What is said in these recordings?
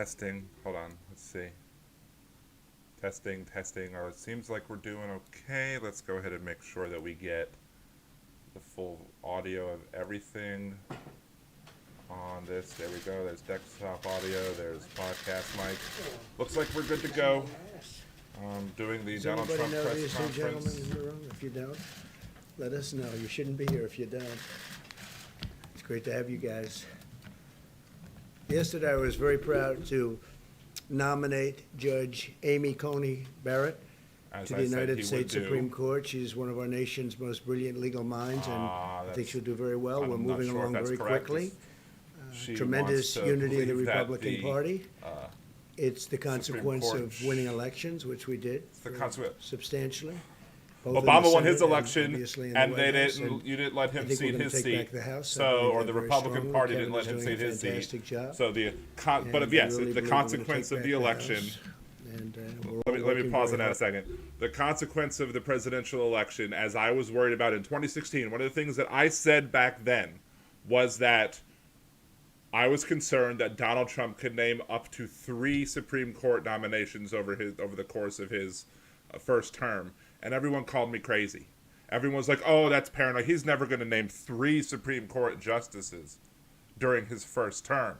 Testing. Hold on. Let's see. Testing. Oh, it seems like we're doing okay. Let's go ahead and make sure that we get the full audio of everything on this. There we go. There's desktop audio. There's podcast mic. Looks like we're good to go. Doing the Donald Trump press conference. Gentlemen in the room? If you don't, let us know. You shouldn't be here if you don't. It's great to have you guys. Yesterday, I was very proud to nominate Judge Amy Coney Barrett to the United States Supreme Court. She's one of our nation's most brilliant legal minds, and I think she'll do very well. We're moving along very quickly. Tremendous unity in the Republican Party. It's the consequence of winning elections, which we did substantially. Obama won his election, and they didn't. You didn't let him cede his seat. Or the Republican Party didn't let him cede his seat. So the consequence of the election. Let me pause on that a second. The consequence of the presidential election, as I was worried about in 2016, one of the things that I said back then was that I was concerned that Donald Trump could name up to 3 Supreme Court nominations over the course of his first term, and everyone called me crazy. Everyone was like, "Oh, that's paranoid. He's never going to name 3 Supreme Court justices during his first term."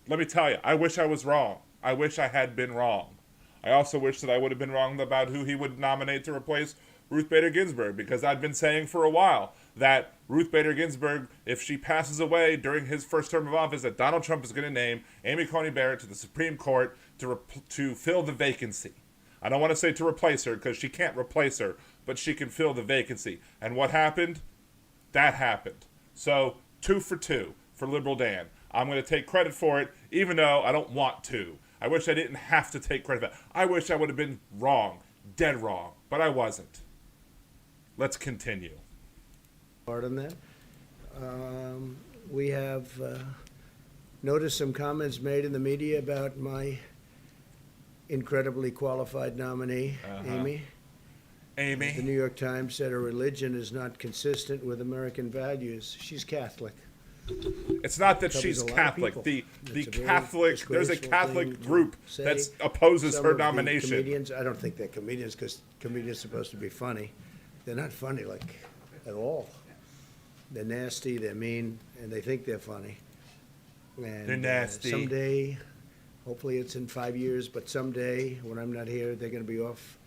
Let me tell you, I wish I was wrong. I wish I had been wrong. I also wish that I would have been wrong about who he would nominate to replace Ruth Bader Ginsburg, because I've been saying for a while that Ruth Bader Ginsburg, if she passes away during his first term of office, that Donald Trump is going to name Amy Coney Barrett to the Supreme Court to fill the vacancy. I don't want to say to replace her, because she can't replace her, but she can fill the vacancy. And what happened? That happened. So 2 for 2 for Liberal Dan. I'm going to take credit for it, even though I don't want to. I wish I didn't have to take credit for that. I wish I would have been wrong, dead wrong, but I wasn't. Let's continue. Part on that. We have noticed some comments made in the media about my incredibly qualified nominee, Amy. The New York Times said her religion is not consistent with American values. She's Catholic. It's not that she's Catholic. The Catholic, there's a Catholic group that opposes her nomination. Comedians, I don't think they're comedians, because comedians are supposed to be funny. They're not funny, at all. They're nasty, they're mean, and they think they're funny. And they're nasty. Someday, hopefully it's in 5 years, but someday, when I'm not here, they're going to be off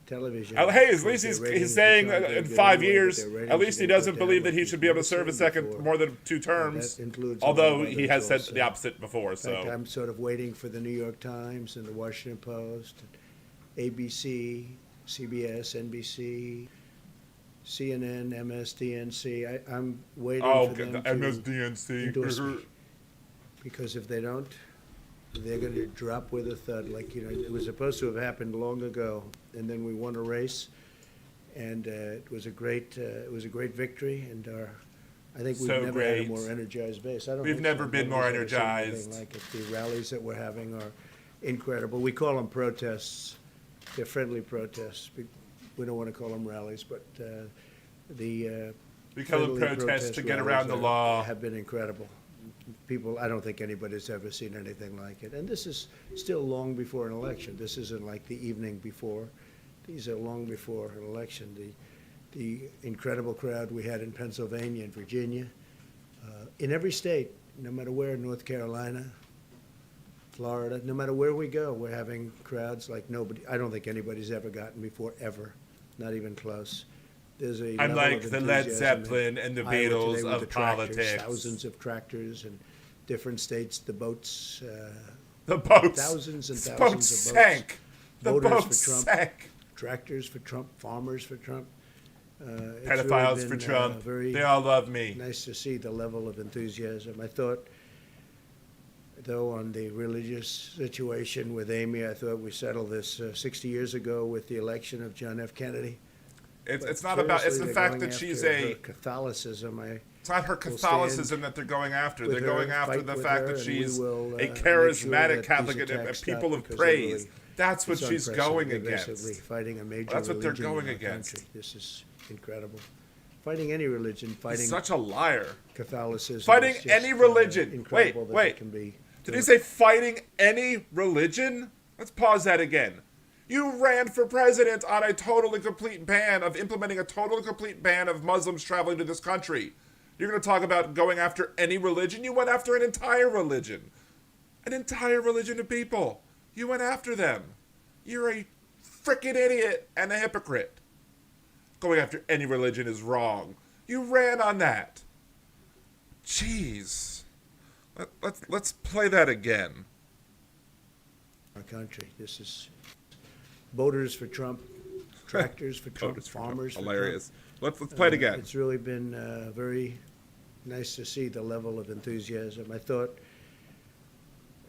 television. Hey, at least he's saying in 5 years, at least he doesn't believe that he should be able to serve a second more than 2 terms, although he has said the opposite before. So I'm sort of waiting for the New York Times and the Washington Post, ABC, CBS, NBC, CNN, MSDNC. I'm waiting for them to endorse me. Because if they don't, they're going to drop with a thud. It was supposed to have happened long ago, and then we won a race, and it was a great victory. And I think we've never had a more energized base. We've never been more energized. The rallies that we're having are incredible. We call them protests. They're friendly protests. We don't want to call them rallies, but we call them protests to get around the law. Have been incredible. I don't think anybody's ever seen anything like it. And this is still long before an election. This isn't like the evening before. These are long before an election. The incredible crowd we had in Pennsylvania and Virginia, in every state, no matter where, North Carolina, Florida, no matter where we go, we're having crowds like nobody. I don't think anybody's ever gotten before, ever, not even close. I'm like the Led Zeppelin and the Beatles of politics. Thousands of tractors in different states. The boats. The boats. Thousands and thousands boats of boats. Sank. The Voters boats for Trump. sank. Tractors for Trump. Farmers for Trump. Pedophiles really for Trump. They all love me. Nice to see the level of enthusiasm. I thought, though, on the religious situation with Amy, I thought we settled this 60 years ago with the election of John F. Kennedy. It's not about. It's the fact that she's a Catholicism. It's not her Catholicism that they're going after. They're going after the fact that she's a charismatic Catholic and people of praise. That's what she's going against. Fighting a major That's what they're going against. Country. This is incredible. Fighting any religion. Fighting. He's such a liar. Catholicism. Fighting any religion. Wait. Can be Did he say fighting any religion? Let's pause that again. You ran for president on a total and complete ban of implementing a total and complete ban of Muslims traveling to this country. You're going to talk about going after any religion? You went after an entire religion. An entire religion of people. You went after them. You're a frickin' idiot and a hypocrite. Going after any religion is wrong. You ran on that. Jeez. Let's play that again. Our country. This is voters for Trump, tractors for Trump, farmers for Trump. Hilarious. Let's play it again. It's really been very nice to see the level of enthusiasm. I thought,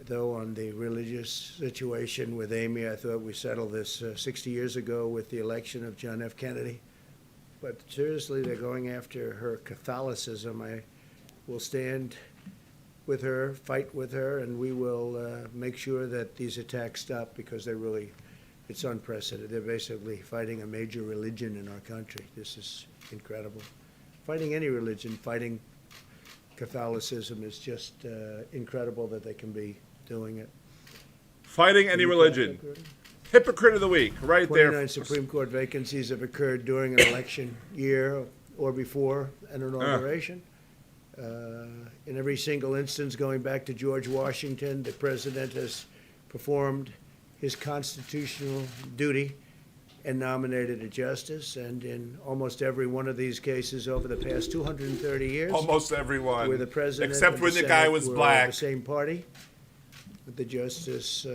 though, on the religious situation with Amy, I thought we settled this 60 years ago with the election of John F. Kennedy. But seriously, they're going after her Catholicism. I will stand with her, fight with her, and we will make sure that these attacks stop because it's unprecedented. They're basically fighting a major religion in our country. This is incredible. Fighting any religion, fighting Catholicism is just incredible that they can be doing it. Fighting any religion. Hypocrite of the week, right 29 there. Supreme Court vacancies have occurred during an election year or before an inauguration. In every single instance, going back to George Washington, the president has performed his constitutional duty and nominated a justice. And in almost every one of these cases over the past 230 years, Almost everyone. where the president except and when the Senate guy was were black. the same party, but the justice,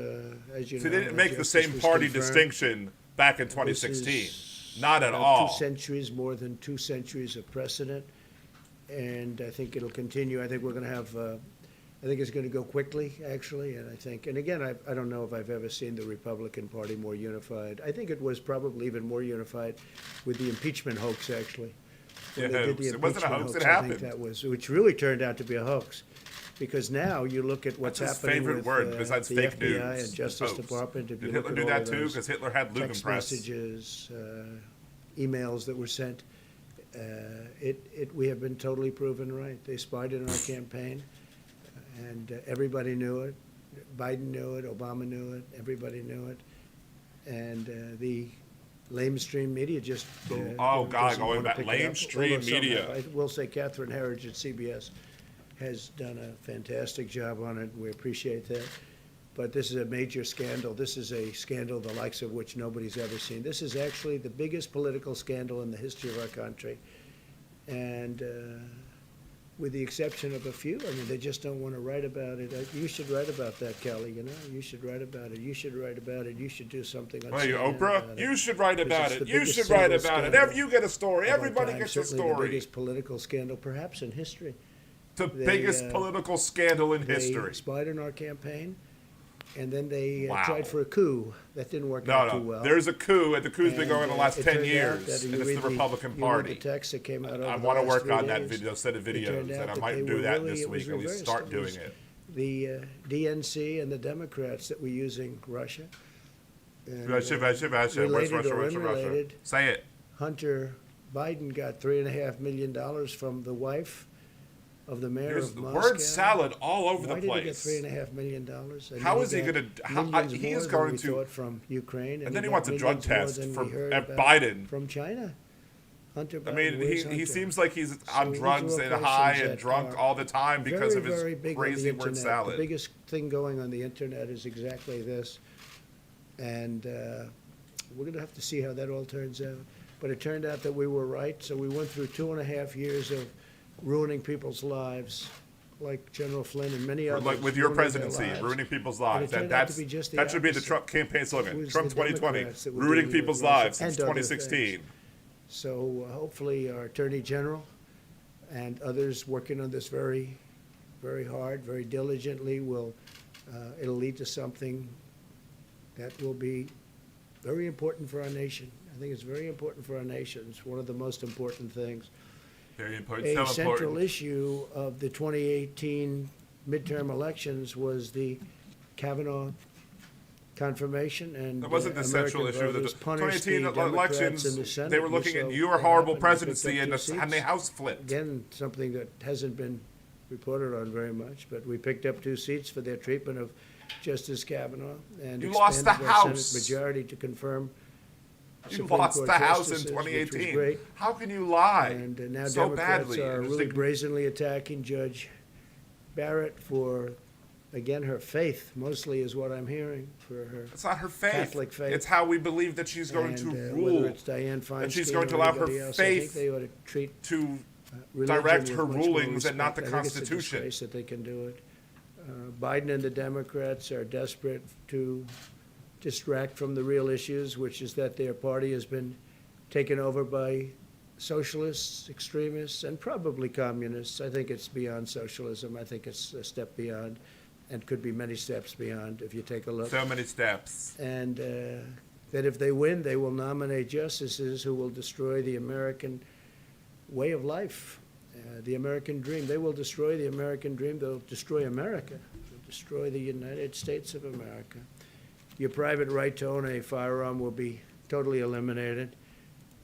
as you So know, they didn't make the justice same was party confirmed. distinction back in 2016. Not at all. 2 centuries, more than 2 centuries of precedent, and I think it'll continue. I think we're going to have, I think it's going to go quickly, actually, and again, I don't know if I've ever seen the Republican Party more unified. I think it was probably even more unified with the impeachment hoax, actually. When they did the It wasn't a impeachment hoax, it I think happened. that was, which really turned out to be a hoax. Because now you look at what's That's his happening favorite with word besides the fake FBI news. and Justice Hoax. Department. If Did you Hitler look do at that all too? those Because Hitler had text Lugenpress. messages, emails that were sent, we have been totally proven right. They spied in our campaign, and everybody knew it. Biden knew it. Obama knew it. Everybody knew it. And the lamestream media just God, doesn't going wanna back, pick it up, lamestream although some media. have. I will say Catherine Herridge at CBS has done a fantastic job on it. We appreciate that. But this is a major scandal. This is a scandal the likes of which nobody's ever seen. This is actually the biggest political scandal in the history of our country. And with the exception of a few, I mean, they just don't want to write about it. You should write about that, Kelly, you know? You should write about it. You should write about it. You should do something on Well, you CNN Oprah? about it. You should write about It's it. the You biggest should write single about it. scandal You get a story. of our Everybody time. gets a Certainly the story. biggest political scandal, perhaps in history. The They, biggest political scandal in They history. spied on our campaign, and then they Wow. tried for a coup. That didn't work No, out too no. well. There's a coup, and the coup's been And, going on the last it 10 turned out years, that and you it's read the Republican you Party. read the text that came out over I the want to last work 3 on that days. video, set of It videos, turned and out I that might they do were that really- this it was week, at least reversed. start It doing was it. The DNC and the Democrats that were using Russia. And, Russia. Where's related Russia, or Russia, Russia? unrelated, Say it. Hunter Biden got $3.5 million from the wife of the mayor There's of the Moscow. word salad all over Why the did he get place. $3.5 million? And How then is he got going to? millions He more is than going we to. thought from Ukraine, And then he got wants a drug millions more test than from we heard at about Biden. from China. Hunter I Biden, mean, where's he Hunter? seems like he's on these drugs are and all high questions and that drunk are all the time because very, of his very big on the crazy word internet. salad. The biggest thing going on the internet is exactly this, and we're going to have to see how that all turns out. But it turned out that we were right, so we went through 2.5 years of ruining people's lives, like General Flynn and many others. Like with your ruining their presidency, lives. ruining people's And it lives. turned out to be just the That should be the opposite. Trump campaign It slogan. was Trump the 2020, Democrats that were ruining dealing with people's Russia lives since and other 2016. things. So hopefully our Attorney General and others working on this very, very hard, very diligently will, it'll lead to something that will be very important for our nation. I think it's very important for our nation. It's one of the most important things. Very important. A So central important. issue of the 2018 midterm elections was the Kavanaugh confirmation, and That wasn't the central American issue of the voters punished the 2018 Democrats elections. in the Senate. They were We looking saw at your what horrible happened. They picked presidency up and 2 the seats. House flipped. Again, something that hasn't been reported on very much, but we picked up 2 seats for their treatment of Justice Kavanaugh and You lost the expanded our Senate House. majority to confirm You Supreme lost Court the House in justices, which was 2018. great. How can you lie And now so Democrats badly? are and just really ign- brazenly attacking Judge Barrett for, again, her faith, mostly is what I'm hearing, for her It's not her faith. Catholic faith. It's how we believe that she's going and, to whether rule, it's Dianne Feinstein she's going to or allow her anybody else, I think faith they ought to treat to religion direct with her much more rulings and not the respect. I think it's a Constitution. disgrace that they can do it. Biden and the Democrats are desperate to distract from the real issues, which is that their party has been taken over by socialists, extremists, and probably communists. I think it's beyond socialism. I think it's a step beyond, and could be many steps beyond if you take a look. So many steps. And that if they win, they will nominate justices who will destroy the American way of life, the American dream. They will destroy the American dream. They'll destroy America. They'll destroy the United States of America. Your private right to own a firearm will be totally eliminated.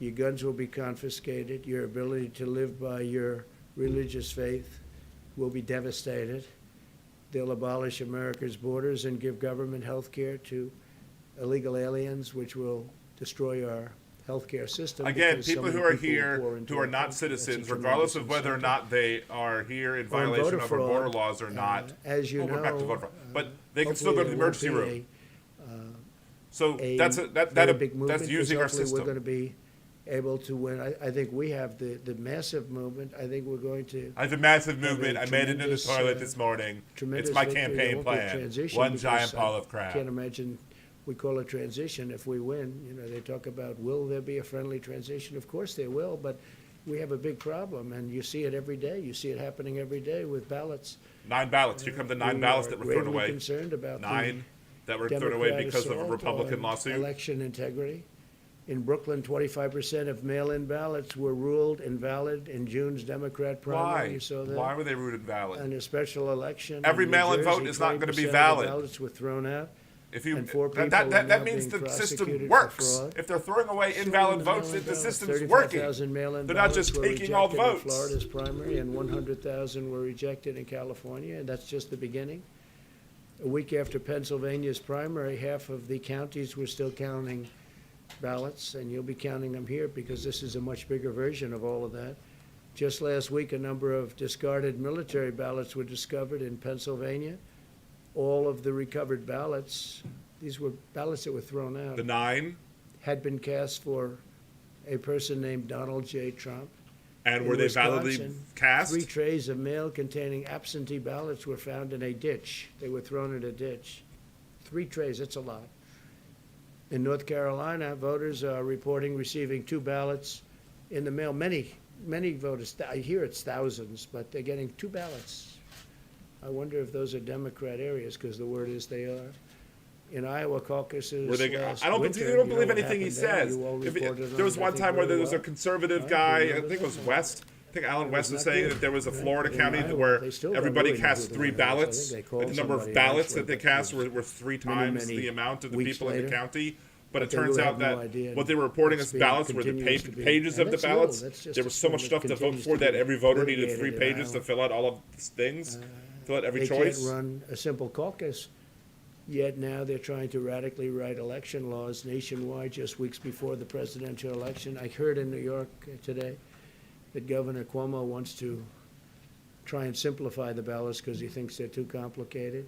Your guns will be confiscated. Your ability to live by your religious faith will be devastated. They'll abolish America's borders and give government health care to illegal aliens, which will destroy our healthcare system. Again, because so people many who are will here pour into who are our not country. That's a citizens, regardless of tremendous whether or incentive. not they are here in On violation voter of our fraud, border laws or not. As you We're back to know, voter fraud. But they can still go to the hopefully emergency there won't room. be So a that's very big movement, that's because using our hopefully we're going to system. be able to win. I think we have the massive movement. I think we're going to I have a massive have a movement. I made it in the tremendous, toilet this morning. tremendous It's my victory. There campaign won't be a plan. transition One because giant pile I of crap. can't imagine we call it transition if we win. You know, they talk about, will there be a friendly transition? Of course there will, but we have a big problem, and you see it every day. You see it happening every day with ballots. 9 ballots. Here come the 9 ballots that were thrown Gravely away. concerned about 9 that were the thrown away Democrat because of a assault Republican on lawsuit. election integrity. In Brooklyn, 25% of mail-in ballots were ruled invalid in June's Democrat primary. Why? You saw that? Why were they rooted valid? In a special election. Every in New mail-in vote Jersey, is not gonna be 20% of the valid. ballots were thrown out. If you And 4 that, people are that now means being the system prosecuted for works. fraud. If they're throwing away Still invalid in votes, mail-in the ballots, system's working. 35,000 mail-in They're not ballots just were taking all rejected in votes. Florida's primary, and 100,000 were rejected in California, and that's just the beginning. A week after Pennsylvania's primary, half of the counties were still counting ballots, and you'll be counting them here because this is a much bigger version of all of that. Just last week, a number of discarded military ballots were discovered in Pennsylvania. All of the recovered ballots, these were ballots that were thrown out, The 9, had been cast for a person named Donald J. Trump. and In were they validly Wisconsin, cast? 3 trays of mail containing absentee ballots were found in a ditch. They were thrown in a ditch. 3 trays, that's a lot. In North Carolina, voters are reporting receiving 2 ballots in the mail. Many voters, I hear it's thousands, but they're getting 2 ballots. I wonder if those are Democrat areas, because the word is they are. In Iowa caucuses Were they, last I don't, winter, you don't you know believe what anything he happened there. says. You all If reported on there was it, I one think, time where there very was a well. conservative Right, guy, I remember think it was that? West, I think Alan It West was was not saying good. that there was a Right. Florida In county Iowa, where they still don't everybody really know cast who the 3 winner is. I think ballots, they but called the number of somebody ballots eventually, that they but cast it was were 3 many, times many the amount of the weeks people in the later. county. But it But they turns really out have no that idea. what they were reporting It's as being- ballots were the continues to be- pages and of the that's little. ballots. That's just There was so a much thing stuff that to vote continues for to that be every voter needed litigated 3 in pages to Iowa. fill out all of these things, fill out every They choice. can't run a simple caucus, yet now they're trying to radically write election laws nationwide just weeks before the presidential election. I heard in New York today that Governor Cuomo wants to try and simplify the ballots because he thinks they're too complicated.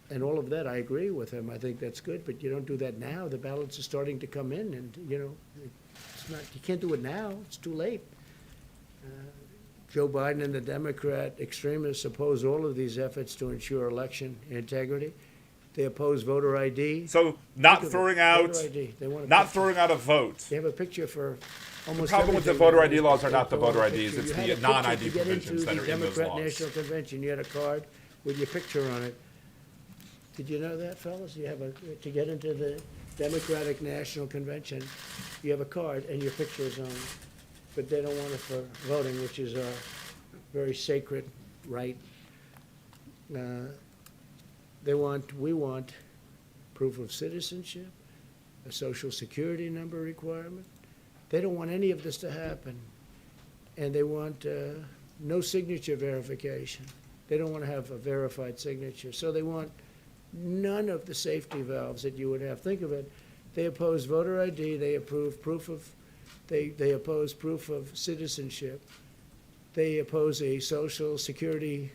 And all of that, I agree with him. I think that's good, but you don't do that now. The ballots are starting to come in, and, you know, it's not, you can't do it now. It's too late. Joe Biden and the Democrat extremists oppose all of these efforts to ensure election integrity. They oppose voter ID. So not Think of throwing it, out, voter ID. They want a not picture. throwing out a vote. They have a picture for almost The problem with the everything voter nowadays, ID laws but are they not the call it voter a IDs, picture. it's You had the a picture non-ID to get provisions into that the are in those Democrat laws. National Convention. You had a card with your picture on it. Did you know that, fellas? You have to get into the Democratic National Convention, you have a card and your picture is on it. But they don't want it for voting, which is our very sacred right. We want proof of citizenship, a social security number requirement. They don't want any of this to happen. And they want no signature verification. They don't want to have a verified signature. So they want none of the safety valves that you would have. Think of it. They oppose voter ID. They oppose proof of citizenship. They oppose a social security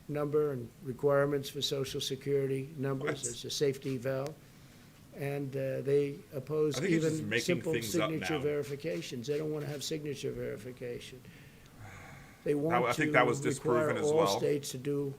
number and requirements for social security numbers as a safety valve. And they oppose I think it's just even making simple things up signature now. verifications. They don't want to have signature verification. They want I think to that was disproven require as all well. states to do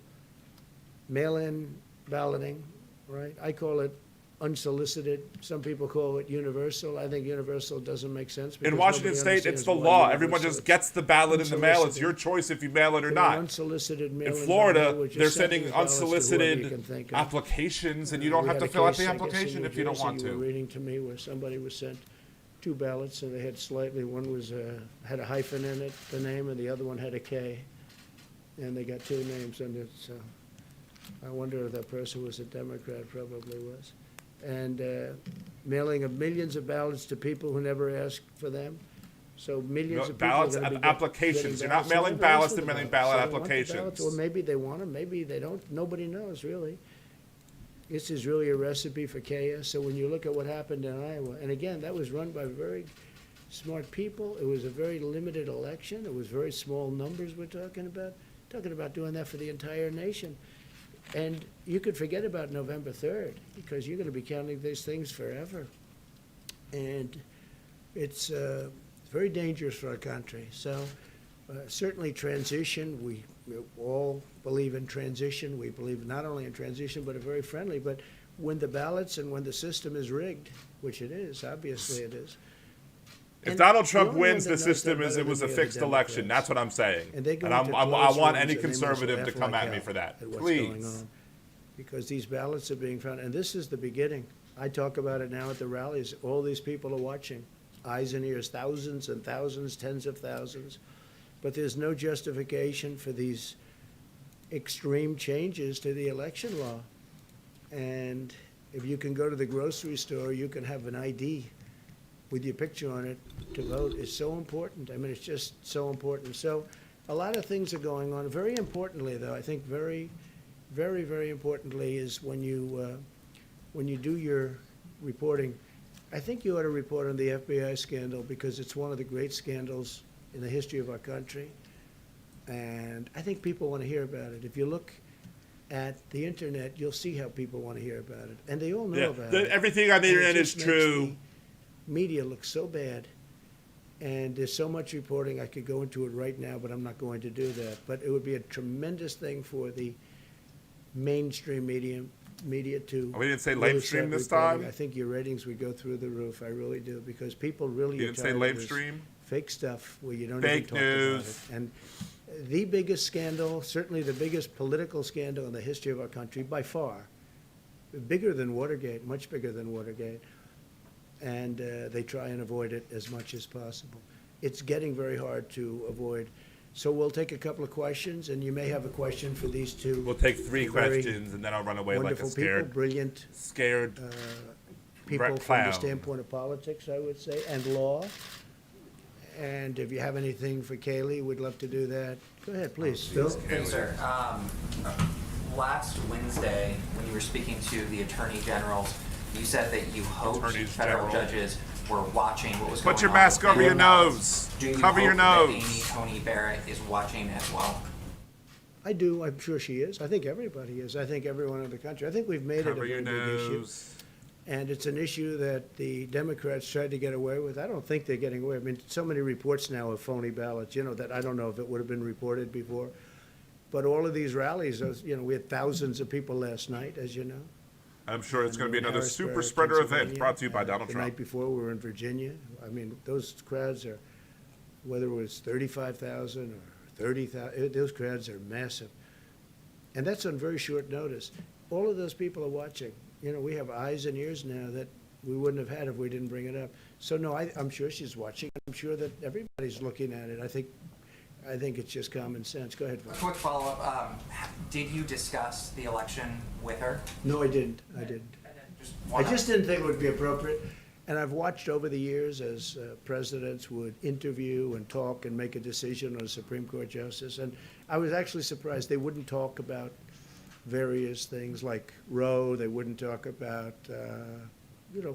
mail-in balloting, right? I call it unsolicited. Some people call it universal. I think universal doesn't make sense. In because Washington nobody State, it's understands the why law. universal Everyone is. just gets the ballot in the mail. It's Unsolicited. your choice if you mail it or They not. want unsolicited In mail-in Florida, ballot, which is they're sending sending ballots to whoever you unsolicited can think of. applications, and you don't We have had to a fill out case, the I guess, in application New if you don't Jersey want You were to. reading to me where somebody was sent 2 ballots, and they had slightly, one was, had a hyphen in it, the name, and the other one had a K. And they got 2 names under it, so I wonder if that person was a Democrat, probably was. And mailing of millions of ballots to people who never asked for them. So millions No, of people are ballots, gonna be applications. getting You're not ballots. mailing Who ballots, asked for they're the mailing ballots? ballot So they want the ballots, applications. Or maybe they want them, maybe they don't. Nobody knows, really. This is really a recipe for chaos. So when you look at what happened in Iowa, and again, that was run by very smart people. It was a very limited election. It was very small numbers we're talking about doing that for the entire nation. And you could forget about November 3rd, because you're going to be counting these things forever. And it's very dangerous for our country. So certainly transition, we all believe in transition. We believe not only in transition, but a very friendly. But when the ballots and when the system is rigged, which it is, obviously it is. If And Donald the Trump only one wins, that the knows system that is better it was a than the fixed other election. Democrats. That's what I'm saying. And they go And into I closed want rooms any and they must conservative to laugh come like at me hell for that. at what's going Please. on. Because these ballots are being found, and this is the beginning. I talk about it now at the rallies. All these people are watching, eyes and ears, thousands and thousands, tens of thousands. But there's no justification for these extreme changes to the election law. And if you can go to the grocery store, you can have an ID with your picture on it to vote. It's so important. I mean, it's just so important. So a lot of things are going on. Very importantly, though, I think very importantly is when you do your reporting, I think you ought to report on the FBI scandal because it's one of the great scandals in the history of our country. And I think people want to hear about it. If you look at the internet, you'll see how people want to hear about it. And they all know about it. Everything on the And it internet is just makes true. the media looks so bad. And there's so much reporting, I could go into it right now, but I'm not going to do that. But it would be a tremendous thing for the mainstream media to. We didn't say really lamestream start this reporting. time? I think your ratings would go through the roof. I really do, because people really You are didn't say tired of this lamestream? fake stuff where you don't Fake even talk news. about it. And the biggest scandal, certainly the biggest political scandal in the history of our country, by far, bigger than Watergate, much bigger than Watergate, and they try and avoid it as much as possible. It's getting very hard to avoid. So we'll take a couple of questions, and you may have a question for these two. We'll take 3 very questions, and then I'll run away like wonderful a scared, people, brilliant scared people from the clown. standpoint of politics, I would say, and law. And if you have anything for Kaylee, we'd love to do that. Go ahead, please, Phil. Yes, sir. Last Wednesday, when you were speaking to the attorney generals, you said that you hoped Attorneys federal General. judges were watching what was going on. Put your mask with over your federal nose. ballots. Do you Cover your hope that nose. Amy Coney Barrett is watching as well? I do, I'm sure she is. I think everybody is. I think everyone in the country. I think we've made it a Cover your very big issue. nose. And it's an issue that the Democrats tried to get away with. I don't think they're getting away. I mean, so many reports now of phony ballots, that I don't know if it would have been reported before. But all of these rallies, we had thousands of people last night, as you know. I'm sure it's going to be in another Harrisburg, super spreader event Pennsylvania. brought to you by Donald The Trump. night before, we were in Virginia. I mean, those crowds are, whether it was 35,000 or 30,000, those crowds are massive. And that's on very short notice. All of those people are watching. We have eyes and ears now that we wouldn't have had if we didn't bring it up. So, no, I'm sure she's watching. I'm sure that everybody's looking at it. I think it's just common sense. Go ahead, A Phil. quick follow-up. Did you discuss the election with her? No, I didn't. I And then I one just didn't think it would be appropriate. And I've watched over the years as presidents would interview and talk and make a decision on a Supreme Court justice. And I was actually surprised they wouldn't talk about various things like Roe. They wouldn't talk about,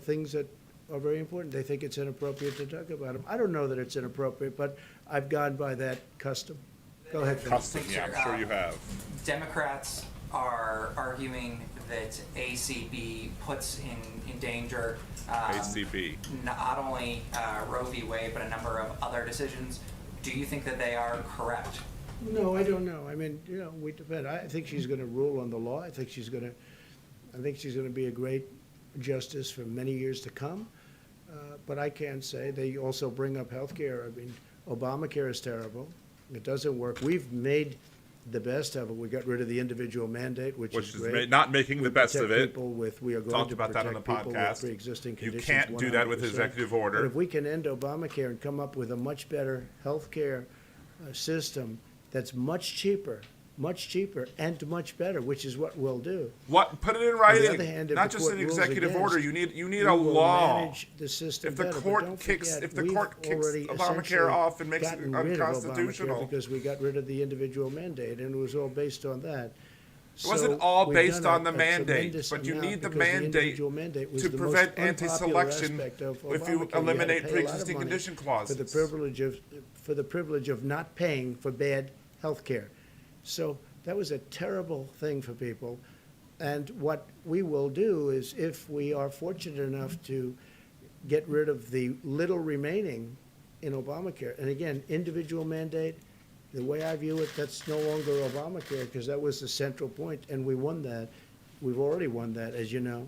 things that are very important. They think it's inappropriate to talk about them. I don't know that it's inappropriate, but I've gone by that custom. Go ahead, Phil. Custom, yeah, I'm sure you have. Democrats are arguing that ACB puts in danger ACB. not only Roe v. Wade, but a number of other decisions. Do you think that they are correct? No, I don't know. I mean, we depend. I think she's going to rule on the law. I think she's going to be a great justice for many years to come. But I can't say. They also bring up health care. I mean, Obamacare is terrible. It doesn't work. We've made the best of it. We got rid of the individual mandate, which is great. Not making the best of it. We are going Talked to about that on the protect people with podcast. pre-existing You conditions. can't do that with 100%. executive But order. if we can end Obamacare and come up with a much better health care system that's much cheaper, and much better, which is what we'll do. What? Put it in On writing. the other hand, if Not the just court an rules executive against, order. You need we a will law. manage the system If the better, but court don't kicks forget, Obamacare we've already off and makes it gotten rid of unconstitutional. Obamacare because we got rid of the individual mandate, and it was all based on that. It wasn't all we've based done on the a mandate, tremendous but you amount need the because mandate individual mandate was to the most prevent unpopular anti-selection aspect of if you Obamacare. had to eliminate pay a lot of pre-existing money condition for clauses. the privilege of not paying for bad health care. So that was a terrible thing for people. And what we will do is, if we are fortunate enough to get rid of the little remaining in Obamacare, and again, individual mandate, the way I view it, that's no longer Obamacare, because that was the central point, and we won that. We've already won that, as you know.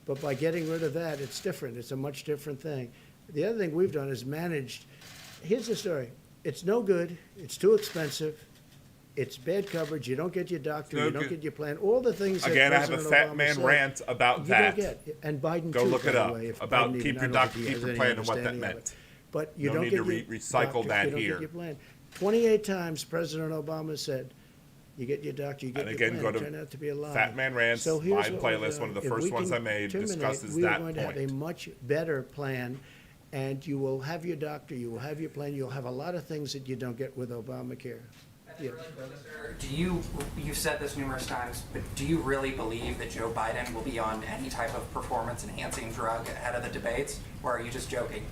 But by getting rid of that, it's different. It's a much different thing. The other thing we've done is managed. Here's the story. It's no good. It's too expensive. It's bad coverage. You don't get your doctor. You don't get your plan. All the things that Again, I have a President fat Obama man said, rant about you that. don't get. And Biden Go too, look by it the up way, if about Biden keep even- your I don't doctor, think he keep has your any plan, and what that understanding of meant. it. But you No don't need get to your recycle doctor if that you don't here. get your plan. 28 times President Obama said, you get your doctor, you get And your again, plan. go It to turned out to be a lie. Fat Man Rants, So here's my what we're playlist, one of the doing. If first we ones can I made, terminate, discusses we are that going to have a point. much better plan, and you will have your doctor, you will have your plan, you'll have a lot of things that you don't get with Obamacare. Yeah. You've said this numerous times, but do you really believe that Joe Biden will be on any type of performance-enhancing drug ahead of the debates, or are you just joking?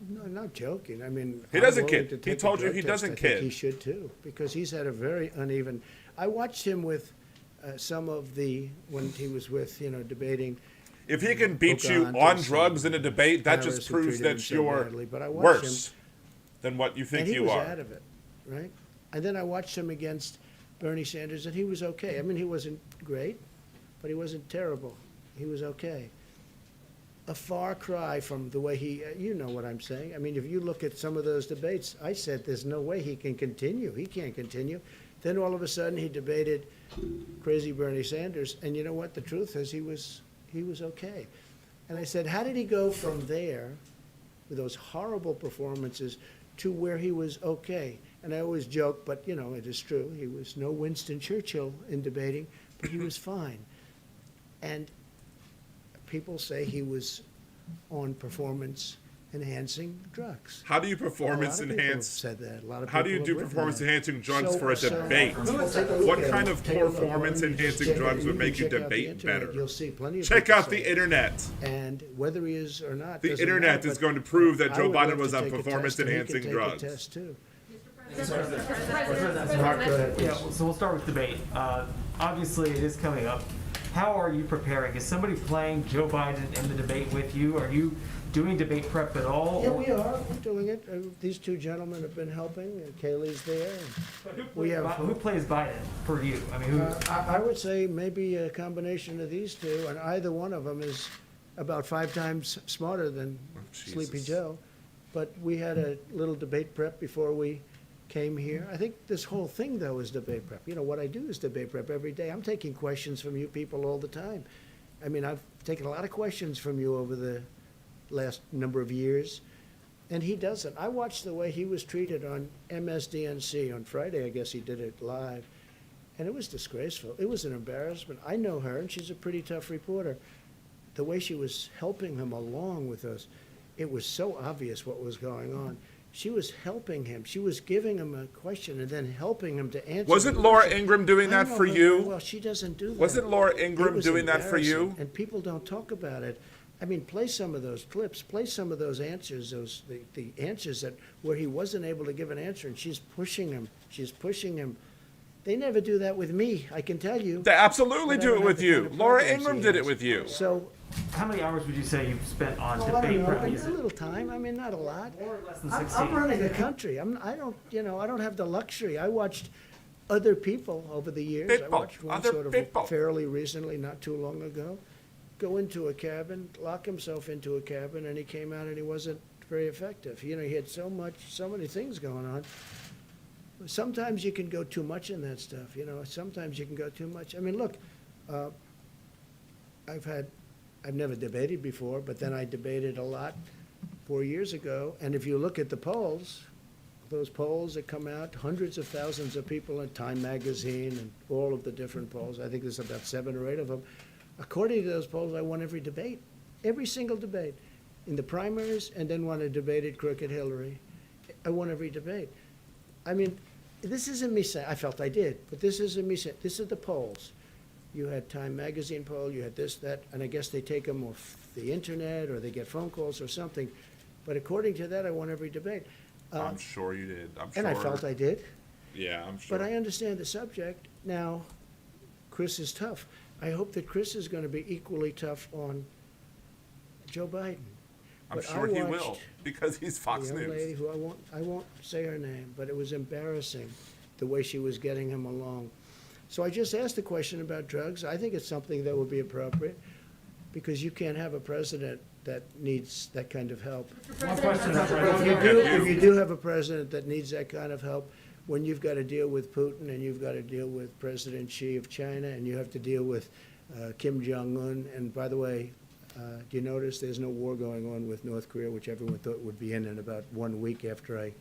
No, I'm not joking. I mean, He I'm doesn't willing kid. to He take a told you drug he test. doesn't I think kid. he should too, because he's had a very uneven. I watched him with some of when he was with, debating. If he can beat you on Pocahontas drugs in a debate, that Harris, just who proves treated him that so you're badly. But I watched worse him, than what you think and he you was are. out of it, right? And then I watched him against Bernie Sanders, and he was okay. I mean, he wasn't great, but he wasn't terrible. He was okay. A far cry from the way you know what I'm saying. I mean, if you look at some of those debates, I said there's no way he can continue. He can't continue. Then all of a sudden he debated crazy Bernie Sanders, and you know what? The truth is he was okay. And I said, how did he go from there with those horrible performances to where he was okay? And I always joke, but it is true. He was no Winston Churchill in debating, but he was fine. And people say he was on performance-enhancing drugs. How do you A lot of performance people have enhance? said that. A lot of How do you people do have written performance that. enhancing drugs So- for a so- debate? Well, take a look What at kind it. of Take a look. performance Why don't you just enhancing check it? drugs would You make can you check out the debate internet. better? You'll see plenty of Check people out say the it. internet. And whether he is or not The doesn't internet matter, is but going to prove that I Joe would Biden love was to on take a test, performance and he can enhancing take a drugs. test, too. Yeah, so we'll start with debate. Obviously, it is coming up. How are you preparing? Is somebody playing Joe Biden in the debate with you? Are you doing debate prep at all? Yeah, we are. We're doing it. These two gentlemen have been helping. Kaylee's there. We have. Who plays Biden for you? I mean, who? I would say maybe a combination of these two, and either one of them is about 5 times smarter than Sleepy Jesus. Joe. But we had a little debate prep before we came here. I think this whole thing, though, is debate prep. What I do is debate prep every day. I'm taking questions from you people all the time. I mean, I've taken a lot of questions from you over the last number of years, and he doesn't. I watched the way he was treated on MSDNC on Friday. I guess he did it live, and it was disgraceful. It was an embarrassment. I know her, and she's a pretty tough reporter. the way she was helping him along with us, it was so obvious what was going on. She was helping him. She was giving him a question and then helping him to answer. Wasn't the Laura question. Ingram doing I that know for her you? very well, she doesn't do that. Wasn't Laura It Ingram was doing that for you? embarrassing, and people don't talk about it. I mean, play some of those clips, play some of those answers, the answers that where he wasn't able to give an answer, and she's pushing him. She's pushing him. They never do that with me, I can tell you. They absolutely But I do don't it have with the you. kind of Laura programs Ingram he did it has. with you. So, How many hours would you say you've spent on well, I debate don't know, prep a music? little time. I mean, not a lot. More or less than I'm 16. running a country. I don't have the luxury. I watched other people over the years. I People, watched one other sort of people. fairly recently, not too long ago, go into a cabin, lock himself into a cabin, and he came out and he wasn't very effective. You know, he had so many things going on. Sometimes you can go too much in that stuff, you know. Sometimes you can go too much. I mean, look, I've never debated before, but then I debated a lot 4 years ago. And if you look at the polls, those polls that come out, hundreds of thousands of people in Time Magazine and all of the different polls, I think there's about 7 or 8 of them. According to those polls, I won every debate, every single debate. In the primaries, and then when I debated Crooked Hillary, I won every debate. I mean, this isn't me saying, I felt I did, but this isn't me saying, this is the polls. You had Time Magazine poll, you had this, that, and I guess they take them off the internet or they get phone calls or something. But according to that, I won every debate. I'm sure you did. I'm sure. And I felt I did. Yeah, I'm sure. But I understand the subject. Now, Chris is tough. I hope that Chris is going to be equally tough on Joe Biden. I'm But I sure he will, watched because he's Fox the young lady News. who I won't say her name, but it was embarrassing the way she was getting him along. So I just asked the question about drugs. I think it's something that would be appropriate, because you can't have a president that needs that kind of help. One question that's right If over you here. do, if you do have a president that needs that kind of help, when you've got to deal with Putin and you've got to deal with President Xi of China and you have to deal with Kim Jong-un, and by the way, do you notice there's no war going on with North Korea, which everyone thought would be in about 1 week after I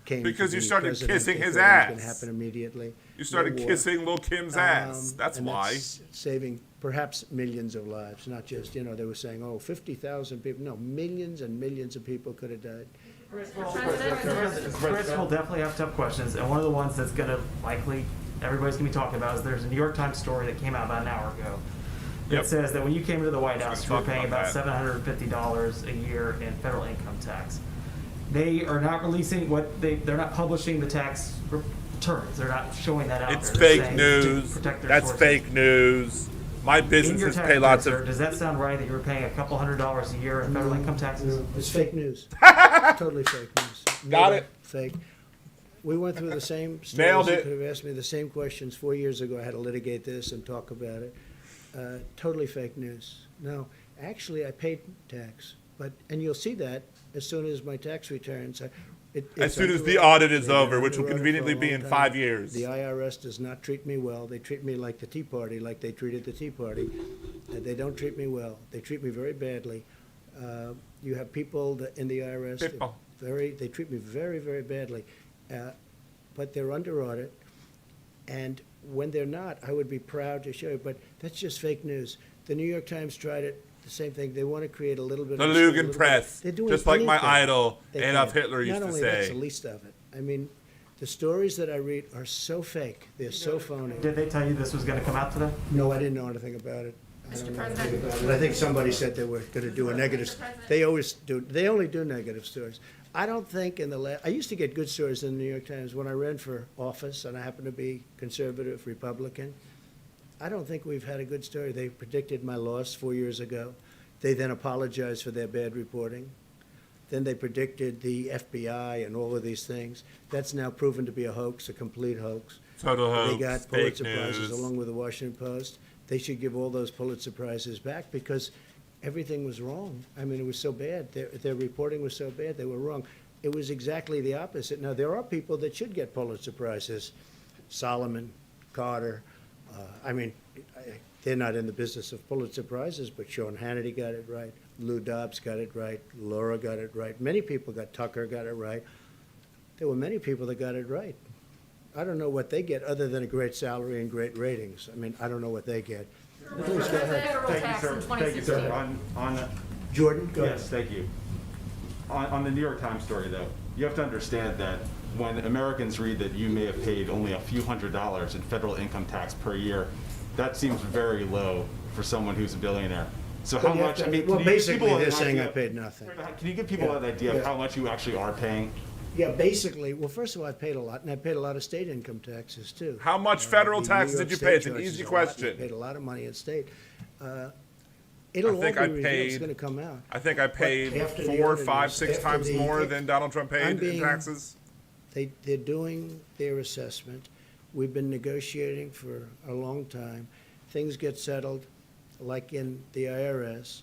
came to Because you be started president. kissing It his was ass. going to happen immediately. You started No war. kissing Lil Kim's ass. That's And why. saving perhaps millions of lives, not just, you know, they were saying, oh, 50,000 people. No, millions and millions of people could have died. Chris will definitely have tough questions, and one of the ones that's going to likely, everybody's going to be talking about is there's a New York Times story that came out about an hour ago that Yep. says that when you came into the White I was House, you were gonna paying talk about about $750 a year in federal income tax. They are not releasing they're not publishing the tax returns. They're not showing that out It's there. They're fake saying news. to protect their That's sources. fake news. My In your businesses tax pay lots return, of. does that sound right that you were paying a couple $100s a year in federal income taxes? It's fake news. Totally fake news. Got No, it. Fake. We went through the same stories. Nailed You it. could have asked me the same questions 4 years ago. I had to litigate this and talk about it. Totally fake news. No, actually, I paid tax, and you'll see that as soon as my tax returns. As it's soon as under the audit. audit is They've been over, which will under audit conveniently for a be long in time. 5 years. The IRS does not treat me well. They treat me like the Tea Party, like they treated the Tea Party. They don't treat me well. They treat me very badly. You have people in the IRS, People. they treat me very, very badly. But they're under audit. And when they're not, I would be proud to show you, but that's just fake news. The New York Times tried it, the same thing. They want to create a little bit The of. Lugan Press. They're doing Just like my anything. idol, They Adolf can. Hitler used Not to only that's say. the least of it. I mean, the stories that I read are so fake. They're so phony. Did they tell you this was going to come out today? No, I didn't know anything about it. I Mr. don't know anything President. about it. I think somebody said they were going to do a negative. Mr. President. They always do. They only do negative stories. I don't think I used to get good stories in the New York Times when I ran for office, and I happen to be conservative Republican. I don't think we've had a good story. They predicted my loss 4 years ago. They then apologized for their bad reporting. Then they predicted the FBI and all of these things. That's now proven to be a hoax, a complete hoax. Total hoax. They got Fake Pulitzer Prizes news. along with the Washington Post. They should give all those Pulitzer Prizes back because everything was wrong. I mean, it was so bad. Their reporting was so bad, they were wrong. It was exactly the opposite. Now, there are people that should get Pulitzer Prizes. Solomon, Carter. They're not in the business of Pulitzer Prizes, but Sean Hannity got it right. Lou Dobbs got it right. Laura got it right. Many people Tucker got it right. There were many people that got it right. I don't know what they get other than a great salary and great ratings. I mean, I don't know what they get. Please go ahead. Federal Thank you, tax sir. in Thank you, sir. 2016. Jordan, go ahead. Yes, thank you. On the New York Times story, though, you have to understand that when Americans read that you may have paid only a few $100s in federal income tax per year, that seems very low for someone who's a billionaire. So how Well, you have much, to- I mean, well, can you give basically, people they're an saying I idea- paid nothing. Can you give people Yeah. an idea Yeah. of how much you actually are paying? Yeah, basically, well, first of all, I paid a lot, and I paid a lot of state income taxes, too. How much federal The taxes New did York you state pay? It's an charges easy a lot, and I question. paid a lot of money in state. It'll all be think I revealed, it's paid- gonna come out. I think I paid after the 4, auditors, 5, 6 after times the- more than Donald Trump I'm paid in being- taxes. They're doing their assessment. We've been negotiating for a long time. Things get settled, like in the IRS.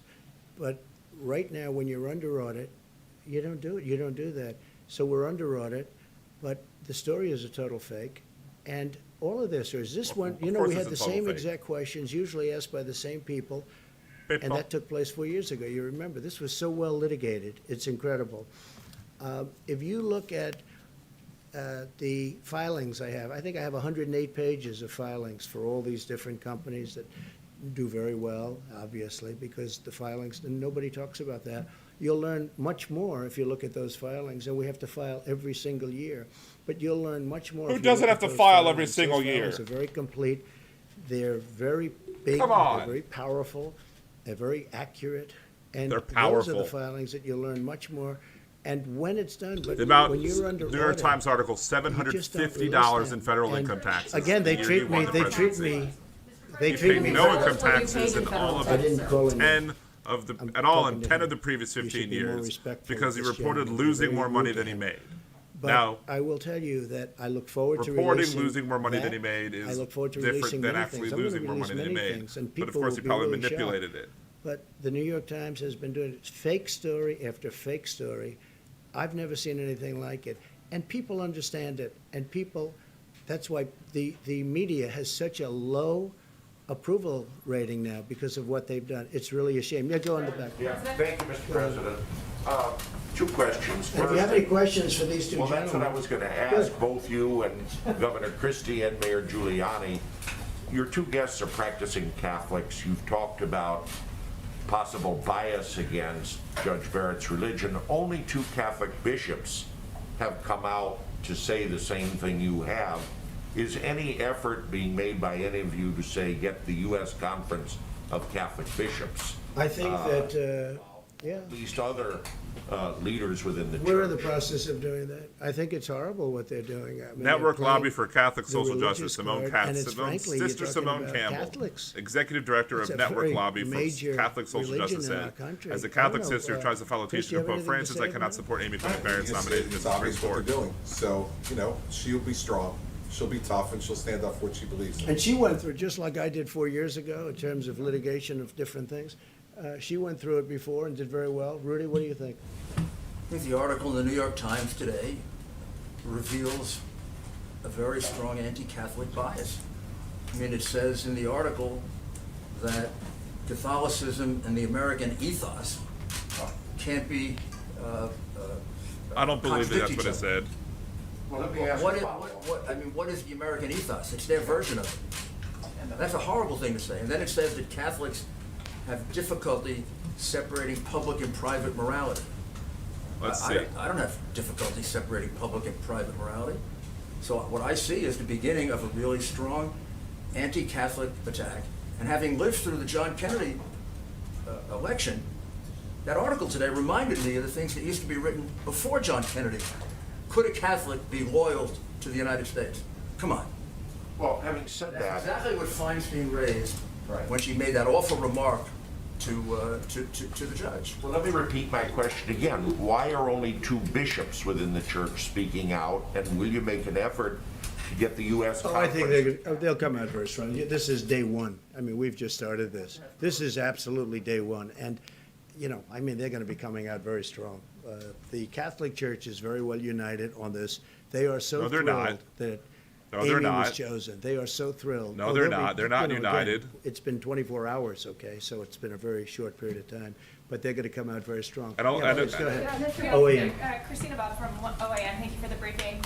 But right now, when you're under audit, you don't do it. You don't do that. So we're under audit, but the story is a total fake. And all of this, or is this one, you know, course we it's had a the total same fake. exact questions, usually asked by the same people. And People. that took place 4 years ago. You remember, this was so well litigated. It's incredible. If you look at the filings I think I have 108 pages of filings for all these different companies that do very well, obviously, because the filings, and nobody talks about that. You'll learn much more if you look at those filings, and we have to file every single year. But you'll learn much more. Who if you doesn't look have at to those file every filings. single Those filings year? are very complete. They're very big. Come on. They're very powerful. They're very accurate. And They're those are powerful. the filings that you'll learn much more. And when it's done, but The amount, when you're under New York audit, Times article, you just don't $750 release in them. federal And income taxes. Again, the they year treat you won me, the they treat presidency. me, they You treat paid me. no very income well. taxes in all of I didn't call him. 10 of the, I'm at all in talking to 10 of him. the previous You should 15 be more years respectful because he of this reported gentleman. losing Very more money rude than to he him. made. But Now, I will tell you that I look forward to reporting releasing losing more money than that. he made I is look forward to different releasing than many actually things. I'm gonna losing more release money than he many made. things, and But of people course, will he be probably really shocked. manipulated it. But the New York Times has been doing fake story after fake story. I've never seen anything like it. And people understand it. And people, that's why the media has such a low approval rating now because of what they've done. It's really a shame. Yeah, go on the back. Yeah, thank you, Mr. President. Two questions. If you have any questions for these two Well, that's what I gentlemen. was going to ask, both you and Governor Christie and Mayor Giuliani. Your two guests are practicing Catholics. You've talked about possible bias against Judge Barrett's religion. Only two Catholic bishops have come out to say the same thing you have. Is any effort being made by any of you to say, get the U.S. Conference of Catholic Bishops, I think that, yeah, at least other leaders within the church? we're in the process of doing that. I think it's horrible what they're doing. I mean, Network they're Lobby playing for Catholic the Social religious Justice, Simone card, and it's Simone, frankly, you're Sister talking Simone about Campbell, Catholics. Executive Director It's of a Network very Lobby for major Catholic Social religion Justice in our said, country. as a I don't Catholic know, sister who tries to follow Chris, teaching do of you have Pope anything to Francis, I say cannot about support Amy Coney Barrett's nomination in the It's Supreme obvious what Court. they're doing. So, she'll be strong, she'll be tough, and she'll stand up for what she believes in. And she went through, just like I did 4 years ago, in terms of litigation of different things. She went through it before and did very well. Rudy, what do you think? I think the article in the New York Times today reveals a very strong anti-Catholic bias. I mean, it says in the article that Catholicism and the American ethos can't be I don't believe that contradict that's each what it other. said. Well, let me ask What a is, follow-up. what is the American ethos? It's their version of it. That's a horrible thing to say. And then it says that Catholics have difficulty separating public and private morality. Let's I- see. I don't have difficulty separating public and private morality. So what I see is the beginning of a really strong anti-Catholic attack. And having lived through the John Kennedy election, that article today reminded me of the things that used to be written before John Kennedy. Could a Catholic be loyal to the United States? Come on. Well, having said That's that, exactly what Feinstein raised Right. when she made that awful remark to the judge. well, let me repeat my question again. Why are only two bishops within the church speaking out, and will you make an effort to get the U.S. Oh, I Conference? think they'll come out very strong. This is day one. I mean, we've just started this. This is absolutely day one. And, I mean, they're going to be coming out very strong. The Catholic Church is very well united on this. They are so No, they're thrilled not. that No, they're Amy was not. chosen. They are so thrilled. No, Oh, they're they'll be- not. They're not again, united. it's been 24 hours, okay, so it's been a very short period of time, but they're gonna come out very strong. And I'll- Yeah, and- please, go ahead. Yeah, Mr. OAN. Christina Bob from OAN, thank you for the briefing.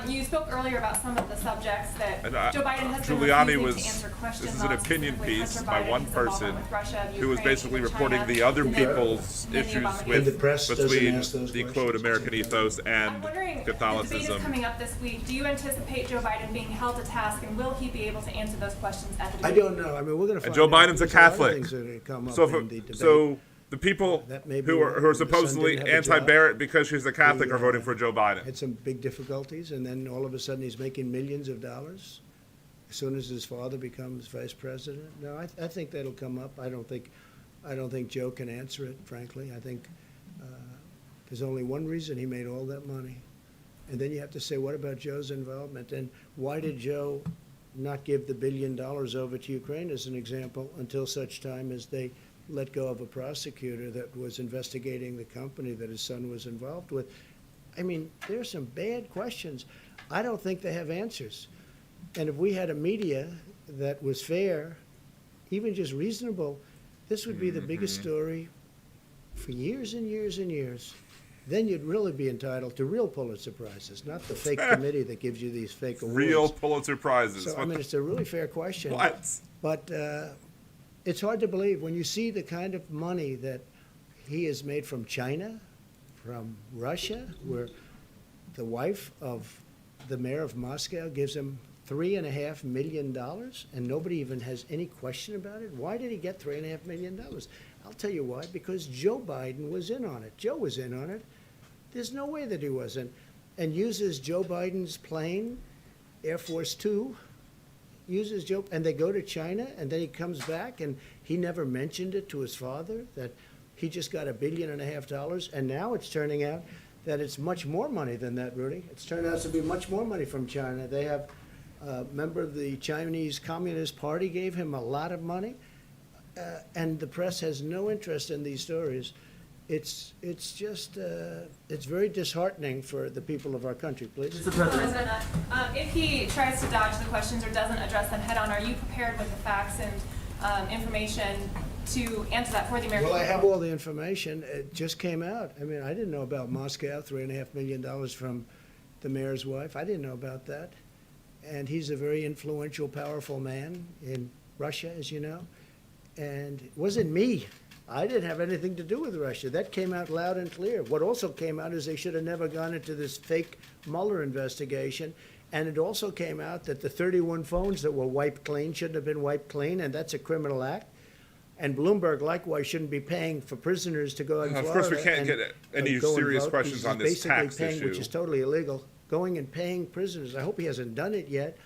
You spoke earlier about some of the subjects that And, Joe Biden has been Giuliani refusing was, to answer questions this is on, an opinion specifically piece Hunter by Biden, one his involvement person with Russia, who was Ukraine, basically even reporting China, the other and then people's many issues Obama with, And the press doesn't between ask those the quote questions. American ethos I'm and wondering, the debate is Catholicism. coming up this week. Do you anticipate Joe Biden being held to task, and will he be able to answer those questions at the debate? I don't know, I mean, we're gonna find And Joe out. Biden's a There's lot of Catholic. things that are gonna come up So, in the debate. so the people That may be who why are the son supposedly didn't have a job. anti-Barrett because she's a Catholic The, are voting for Joe Biden. Had some big difficulties, and then all of a sudden he's making millions of dollars as soon as his father becomes vice president. No, I think that'll come up. I don't think Joe can answer it, frankly. I think there's only one reason he made all that money. And then you have to say, what about Joe's involvement? And why did Joe not give the $1 billion over to Ukraine, as an example, until such time as they let go of a prosecutor that was investigating the company that his son was involved with? I mean, there's some bad questions. I don't think they have answers. And if we had a media that was fair, even just reasonable, this would be the biggest story for years and years and years. Then you'd really be entitled to real Pulitzer Prizes, not the fake committee that gives you these fake awards. Real Pulitzer Prizes. So, I mean, it's a really fair question. What? But it's hard to believe when you see the kind of money that he has made from China, from Russia, where the wife of the mayor of Moscow gives him $3.5 million, and nobody even has any question about it. Why did he get $3.5 million? I'll tell you why, because Joe Biden was in on it. Joe was in on it. There's no way that he wasn't. And uses Joe Biden's plane, Air Force Two, uses Joe, and they go to China, and then he comes back, and he never mentioned it to his father, that he just got $1.5 billion, and now it's turning out that it's much more money than that, Rudy. It's turned out to be much more money from China. They have a member of the Chinese Communist Party gave him a lot of money, and the press has no interest in these stories. It's just, it's very disheartening for the people of our country, please. Mr. President, If he tries to dodge the questions or doesn't address them head on, are you prepared with the facts and information to answer that for the American Well, I people? have all the information. It just came out. I mean, I didn't know about Moscow, $3.5 million from the mayor's wife. I didn't know about that. And he's a very influential, powerful man in Russia, as you know. And it wasn't me. I didn't have anything to do with Russia. That came out loud and clear. What also came out is they should have never gone into this fake Mueller investigation. And it also came out that the 31 phones that were wiped clean shouldn't have been wiped clean, and that's a criminal act. And Bloomberg likewise shouldn't be paying for prisoners to go in Of Florida. course, we can't and, get any go and serious vote. questions He's on this basically tax paying, issue. which is totally illegal, going and paying prisoners. I hope he hasn't done it yet,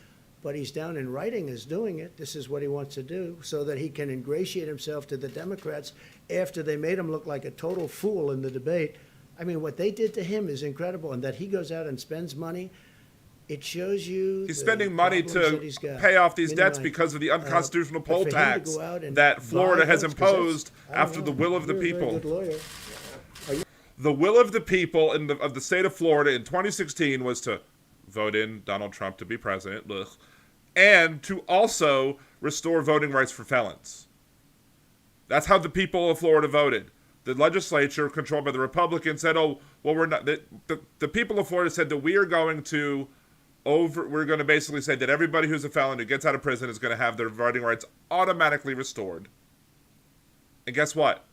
but he's down in writing as doing it. This is what he wants to do so that he can ingratiate himself to the Democrats after they made him look like a total fool in the debate. I mean, what they did to him is incredible, and that he goes out and spends money. It shows you He's the spending money problems that to he's got. pay off these You debts know, because of the unconstitutional but poll for him to tax go out and that Florida buy has votes, 'cause imposed that's- I don't after the know. will of the You're a people. very good lawyer. The will of the people of the state of Florida in 2016 was to vote in Donald Trump to be president, and to also restore voting rights for felons. That's how the people of Florida voted. The legislature, controlled by the Republicans, said, "Oh, well, we're not." The people of Florida said that we're going to basically say that everybody who's a felon who gets out of prison is going to have their voting rights automatically restored. And guess what?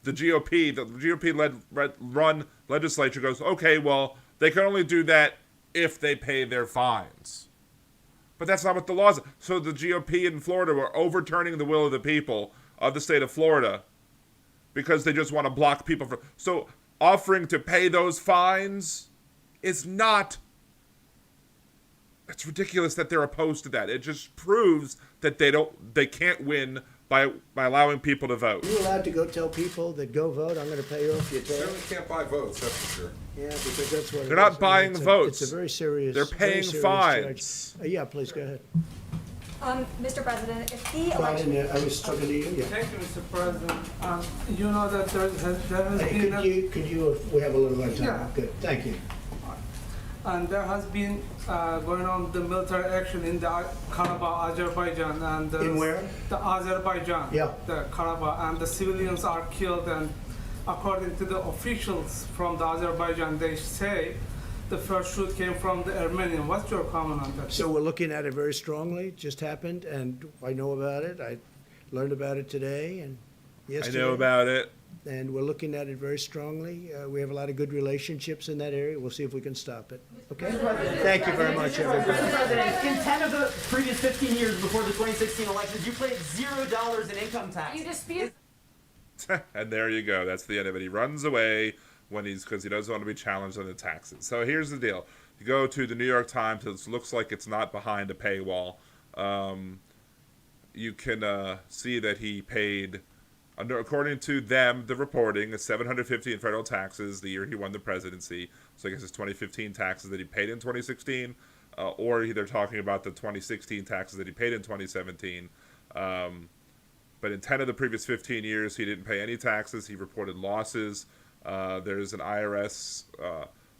The GOP-led run legislature goes, okay, well, they can only do that if they pay their fines. But that's not what the law is. So the GOP in Florida were overturning the will of the people of the state of Florida because they just want to block people from. So offering to pay those fines is not. It's ridiculous that they're opposed to that. It just proves that they can't win by allowing people to vote. Are you allowed to go tell people that go vote, I'm going to pay off your Certainly tab? can't buy votes, that's for sure. Yeah, because that's what it They're not is. buying It's votes. It's a very serious. They're very paying serious fines. charge. Yeah, please go ahead. Mr. President, if the No, I election... didn't, I was talking to you, yeah. Thank you, Mr. President. You know that there has Hey, been could you, we have a little more time. Yeah. Good, thank you. and there has been going on the military action in the Karabakh, Azerbaijan, and In where? The Azerbaijan, Yeah. the Karabakh, and the civilians are killed. And according to the officials from the Azerbaijan, they say the first shoot came from the Armenian. What's your comment on that? So we're looking at it very strongly. It just happened, and I know about it. I learned about it today and I yesterday. know about it. And we're looking at it very strongly. We have a lot of good relationships in that area. We'll see if we can stop it. Okay? Thank you very much, everybody. Mr. President, in 10 of the previous 15 years before the 2016 elections, you paid $0 in income tax. You dispute. And there you go. That's the end of it. He runs away because he doesn't want to be challenged on the taxes. So here's the deal. You go to the New York Times. It looks like it's not behind a paywall. You can see that he paid, according to them, the reporting, $750 in federal taxes the year he won the presidency. So I guess it's 2015 taxes that he paid in 2016, or they're talking about the 2016 taxes that he paid in 2017. But in 10 of the previous 15 years, he didn't pay any taxes. He reported losses. There's an IRS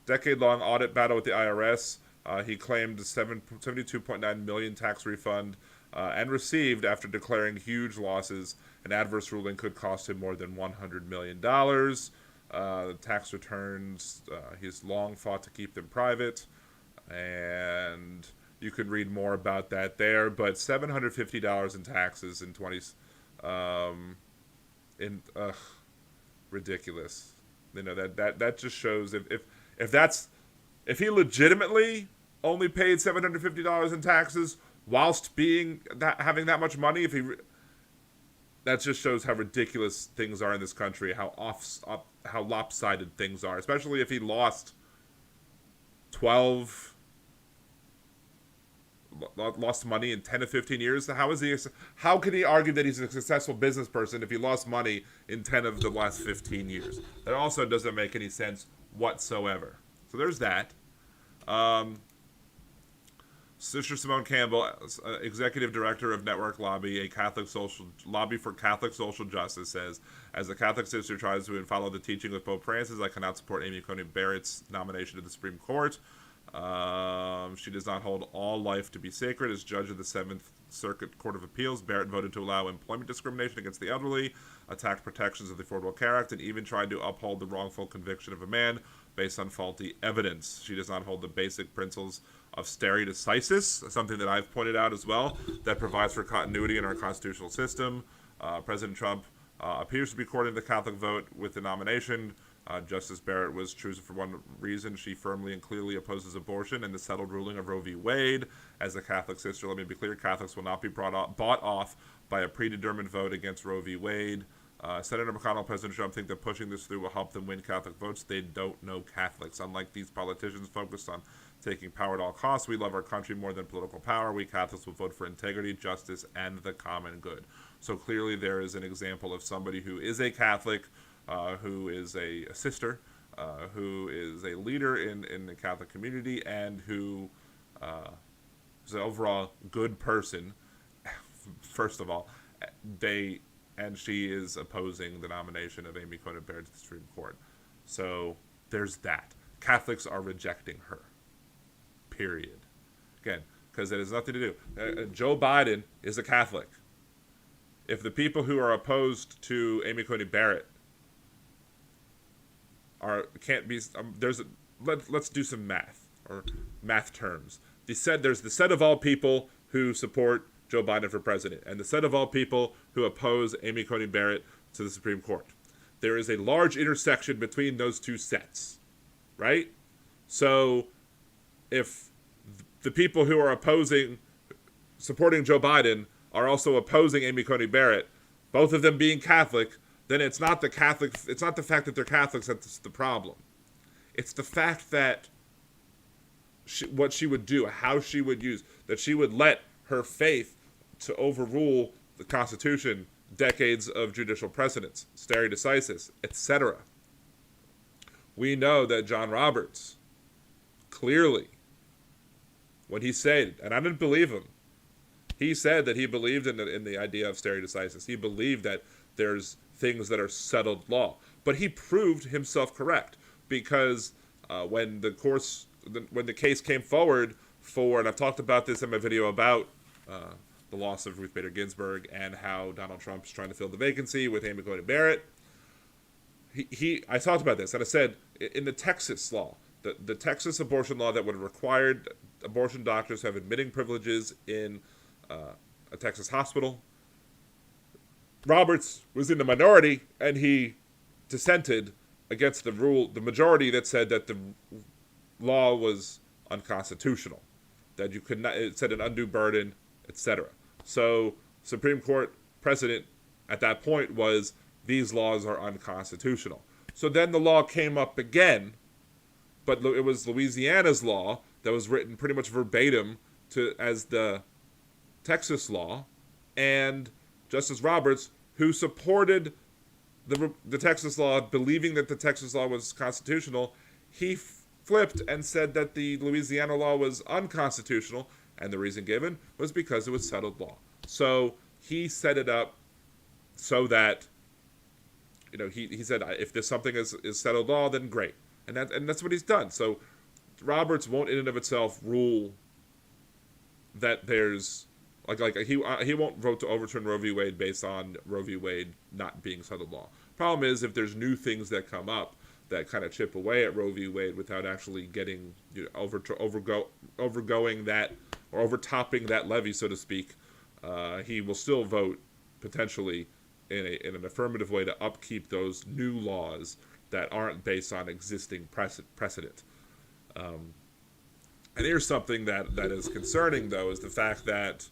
decade-long audit battle with the IRS. He claimed a $72.9 million tax refund and received, after declaring huge losses, an adverse ruling could cost him more than $100 million. The tax returns, he's long fought to keep them private, and you can read more about that there. But $750 in taxes in ridiculous. You know, that just shows if he legitimately only paid $750 in taxes whilst having that much money, that just shows how ridiculous things are in this country, how lopsided things are, especially if he lost money in 10 to 15 years. How can he argue that he's a successful business person if he lost money in 10 of the last 15 years? That also doesn't make any sense whatsoever. So there's that. Sister Simone Campbell, executive director of Network Lobby, a lobby for Catholic social justice, says, as a Catholic sister tries to follow the teaching of Pope Francis, I cannot support Amy Coney Barrett's nomination to the Supreme Court. She does not hold all life to be sacred. As judge of the 7th Circuit Court of Appeals, Barrett voted to allow employment discrimination against the elderly, attacked protections of the Affordable Care Act, and even tried to uphold the wrongful conviction of a man based on faulty evidence. She does not hold the basic principles of stare decisis, something that I've pointed out as well, that provides for continuity in our constitutional system. President Trump appears to be courting the Catholic vote with the nomination. Justice Barrett was chosen for one reason. She firmly and clearly opposes abortion and the settled ruling of Roe v. Wade. As a Catholic sister, let me be clear, Catholics will not be bought off by a predetermined vote against Roe v. Wade. Senator McConnell and President Trump think that pushing this through will help them win Catholic votes. They don't know Catholics. Unlike these politicians focused on taking power at all costs, we love our country more than political power. We Catholics will vote for integrity, justice, and the common good. So clearly there is an example of somebody who is a Catholic, who is a sister, who is a leader in the Catholic community, and who is an overall good person, first of all. And she is opposing the nomination of Amy Coney Barrett to the Supreme Court. So there's that. Catholics are rejecting her. Period. Again, because it has nothing to do. Joe Biden is a Catholic. If the people who are opposed to Amy Coney Barrett can't be, let's do some math, or math terms. There's the set of all people who support Joe Biden for president, and the set of all people who oppose Amy Coney Barrett to the Supreme Court. There is a large intersection between those two sets, right? So if the people who are supporting Joe Biden are also opposing Amy Coney Barrett, both of them being Catholic, then it's not the fact that they're Catholics that's the problem. It's the fact that what she would do, how she would use, that she would let her faith to overrule the Constitution, decades of judicial precedents, stare decisis, etc. We know that John Roberts, clearly, when he said, and I didn't believe him, he said that he believed in the idea of stare decisis. He believed that there's things that are settled law. But he proved himself correct, because when the courts when the case came forward for, and I've talked about this in my video about the loss of Ruth Bader Ginsburg and how Donald Trump's trying to fill the vacancy with Amy Coney Barrett. I talked about this, and I said in the Texas law, the Texas abortion law that would have required abortion doctors to have admitting privileges in a Texas hospital, Roberts was in the minority, and he dissented against the majority that said that the law was unconstitutional, that you could not, it said an undue burden, etc. So Supreme Court precedent at that point was these laws are unconstitutional. So then the law came up again, but it was Louisiana's law that was written pretty much verbatim as the Texas law, and Justice Roberts, who supported the Texas law, believing that the Texas law was constitutional, he flipped and said that the Louisiana law was unconstitutional, and the reason given was because it was settled law. So he set it up so that, he said, if there's something is settled law, then great. And that's what he's done. So Roberts won't in and of itself rule that there's, he won't vote to overturn Roe v. Wade based on Roe v. Wade not being settled law. Problem is, if there's new things that come up that kind of chip away at Roe v. Wade without actually getting overgoing that or overtopping that levy, so to speak, he will still vote potentially in an affirmative way to upkeep those new laws that aren't based on existing precedent. And here's something that is concerning, though, is the fact that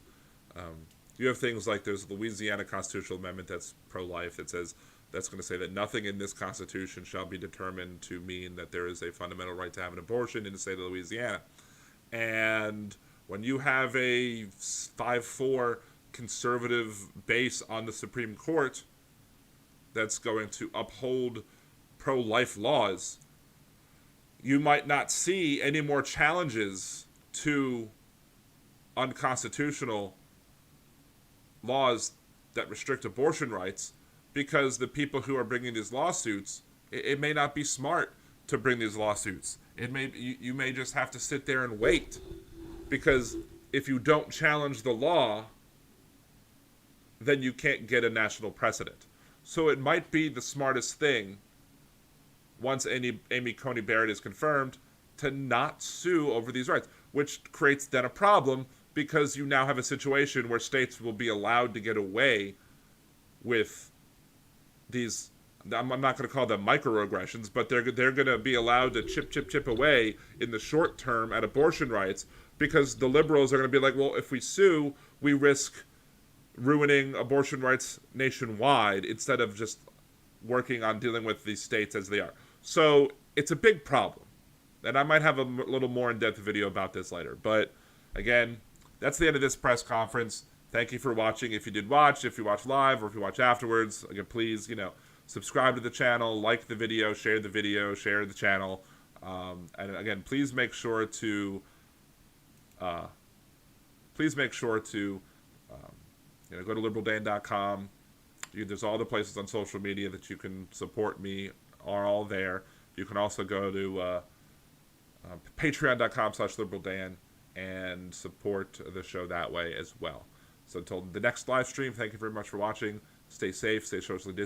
you have things like there's the Louisiana constitutional amendment that's pro-life that's going to say that nothing in this Constitution shall be determined to mean that there is a fundamental right to have an abortion in the state of Louisiana. And when you have a 5-4 conservative base on the Supreme Court that's going to uphold pro-life laws, you might not see any more challenges to unconstitutional laws that restrict abortion rights, because the people who are bringing these lawsuits, it may not be smart to bring these lawsuits. You may just have to sit there and wait, because if you don't challenge the law, then you can't get a national precedent. So it might be the smartest thing, once Amy Coney Barrett is confirmed, to not sue over these rights, which creates then a problem, because you now have a situation where states will be allowed to get away with these, I'm not going to call them microaggressions, but they're going to be allowed to chip away in the short term at abortion rights, because the liberals are going to be like, well, if we sue, we risk ruining abortion rights nationwide instead of just working on dealing with these states as they are. So it's a big problem. And I might have a little more in-depth video about this later. But again, that's the end of this press conference. Thank you for watching. If you did watch, if you watch live, or if you watch afterwards, again, please, subscribe to the channel, like the video, share the channel. And again, please make sure to go to liberaldan.com. There's all the places on social media that you can support me are all there. You can also go to patreon.com/liberaldan and support the show that way as well. So until the next live stream, thank you very much for watching. Stay safe, stay socially distanced.